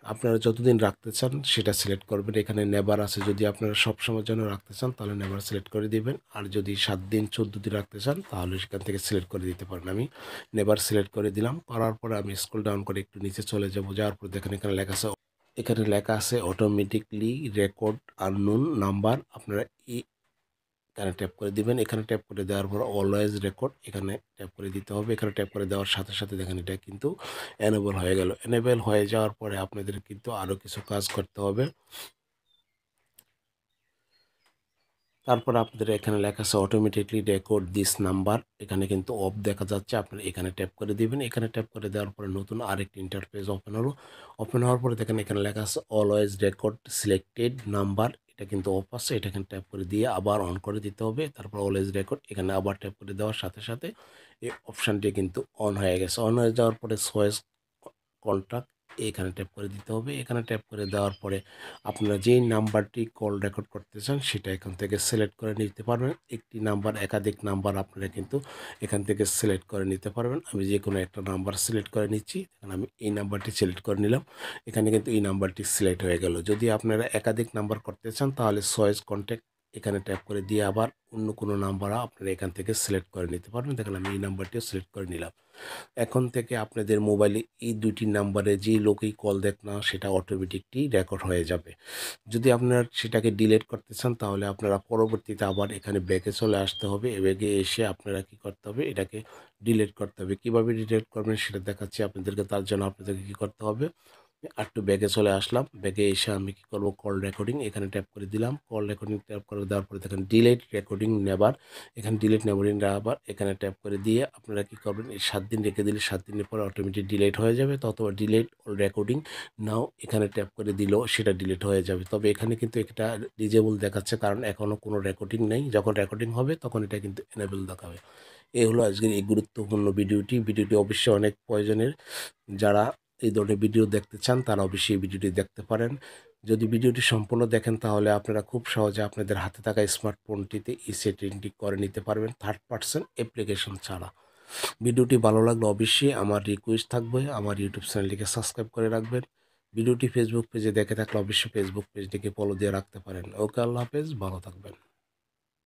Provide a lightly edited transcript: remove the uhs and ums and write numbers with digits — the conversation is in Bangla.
আপনারা যতদিন রাখতে চান সেটা সিলেক্ট করবেন। এখানে নেভার আছে, যদি আপনারা সবসময়ের জন্য রাখতে চান তাহলে নেভার সিলেক্ট করে দিবেন। আর যদি 7 দিন 14 দিন রাখতে চান তাহলে সেখান থেকে সিলেক্ট করে দিতে পারেন। আমি নেভার সিলেক্ট করে দিলাম। করার পরে আমি স্ক্রল ডাউন করে একটু নিচে চলে যাব। যাওয়ার পর দেখেন এখানে লেখা আছে অটোমেটিকলি রেকর্ড আননোন নাম্বার। আপনারা এখানে ট্যাপ করে দিবেন। এখানে ট্যাপ করে দেওয়ার পর অলওয়েজ রেকর্ড এখানে ট্যাপ করে দিতে হবে। এখানে ট্যাপ করে দেওয়ার সাথে সাথে দেখেন এটা কিন্তু এনেবল হয়ে গেল। এনেবল হয়ে যাওয়ার পরে আপনাদের কিন্তু আরও কিছু কাজ করতে হবে। তারপর আপনাদের এখানে লেখা আছে অটোমেটিকলি রেকর্ড দিস নাম্বার, এখানে কিন্তু অফ দেখা যাচ্ছে। আপনারা এখানে ট্যাপ করে দিবেন। এখানে ট্যাপ করে দেওয়ার পরে নতুন আরেকটি ইন্টারফেস ওপেন হলো। ওপেন হওয়ার পরে দেখেন এখানে লেখা আছে অলওয়েজ রেকর্ড সিলেক্টেড নাম্বার, এটা কিন্তু অফ আছে। এটা এখানে ট্যাপ করে দিয়ে আবার অন করে দিতে হবে। তারপর অলওয়েজ রেকর্ড এখানে আবার ট্যাপ করে দেওয়ার সাথে সাথে এই অপশানটি কিন্তু অন হয়ে গেছে। অন হয়ে যাওয়ার পরে চয়েস কন্ট্যাক্ট এখানে ট্যাপ করে দিতে হবে। এখানে ট্যাপ করে দেওয়ার পরে আপনারা যেই নাম্বারটি কল রেকর্ড করতে চান সেটা এখান থেকে সিলেক্ট করে নিতে পারবেন। একটি নাম্বার, একাধিক নাম্বার আপনারা কিন্তু এখান থেকে সিলেক্ট করে নিতে পারবেন। আমি যে কোনো একটা নাম্বার সিলেক্ট করে নিচ্ছি। এখন আমি এই নাম্বারটি সিলেক্ট করে নিলাম। এখানে কিন্তু এই নাম্বারটি সিলেক্ট হয়ে গেল। যদি আপনারা একাধিক নাম্বার করতে চান তাহলে চয়েস কন্ট্যাক্ট এখানে ট্যাপ করে দিয়ে আবার অন্য কোনো নাম্বার আপনারা এখান থেকে সিলেক্ট করে নিতে পারবেন। দেখেন আমি এই নাম্বারটিও সিলেক্ট করে নিলাম। এখন থেকে আপনাদের মোবাইলে এই ২টি নাম্বারে যেই লোকেই কল দেক না সেটা অটোমেটিকলি রেকর্ড হয়ে যাবে। যদি আপনার সেটাকে ডিলিট করতে চান তাহলে আপনারা পরবর্তীতে আবার এখানে ব্যাকে চলে আসতে হবে। ব্যাকে এসে আপনারা কি করতে হবে, এটাকে ডিলিট করতে হবে। কিভাবে ডিলিট করবেন সেটা দেখাচ্ছি আপনাদেরকে। তার জন্য আপনাদেরকে কি করতে হবে, একটু ব্যাকে চলে আসলাম। ব্যাকে এসে আমি কি করব, কল রেকর্ডিং এখানে ট্যাপ করে দিলাম। কল রেকর্ডিং ট্যাপ করে দেওয়ার পরে দেখেন ডিলিট রেকর্ডিং নেভার, এখানে ডিলিট নেভারিং নেভার এখানে ট্যাপ করে দিয়ে আপনারা কি করবেন, এই 7 দিন রেখে দিলে 7 দিনের পরে অটোমেটিক ডিলিট হয়ে যাবে। অথবা ডিলিট অল রেকর্ডিং নাও এখানে ট্যাপ করে দিলেও সেটা ডিলিট হয়ে যাবে। তবে এখানে কিন্তু এটা ডিজেবল দেখাচ্ছে, কারণ এখনও কোনো রেকর্ডিং নেই। যখন রেকর্ডিং হবে তখন এটা কিন্তু এনেবল দেখাবে। এই হলো আজকের এই গুরুত্বপূর্ণ ভিডিওটি অবশ্যই অনেক প্রয়োজনের। যারা এই ধরনের ভিডিও দেখতে চান তারা অবশ্যই এই ভিডিওটি দেখতে পারেন। যদি ভিডিওটি সম্পূর্ণ দেখেন তাহলে আপনারা খুব সহজে আপনাদের হাতে থাকা স্মার্টফোনটিতে এই সেটিংটি করে নিতে পারবেন থার্ড পার্সন অ্যাপ্লিকেশন ছাড়া। ভিডিওটি ভালো লাগলে অবশ্যই আমার রিকোয়েস্ট থাকবে আমার ইউটিউব চ্যানেলটিকে সাবস্ক্রাইব করে রাখবেন। ভিডিওটি ফেসবুক পেজে দেখে থাকলে অবশ্যই ফেসবুক পেজটিকে ফলো দিয়ে রাখতে পারেন। ওকে, আল্লাহ হাফেজ, ভালো থাকবেন।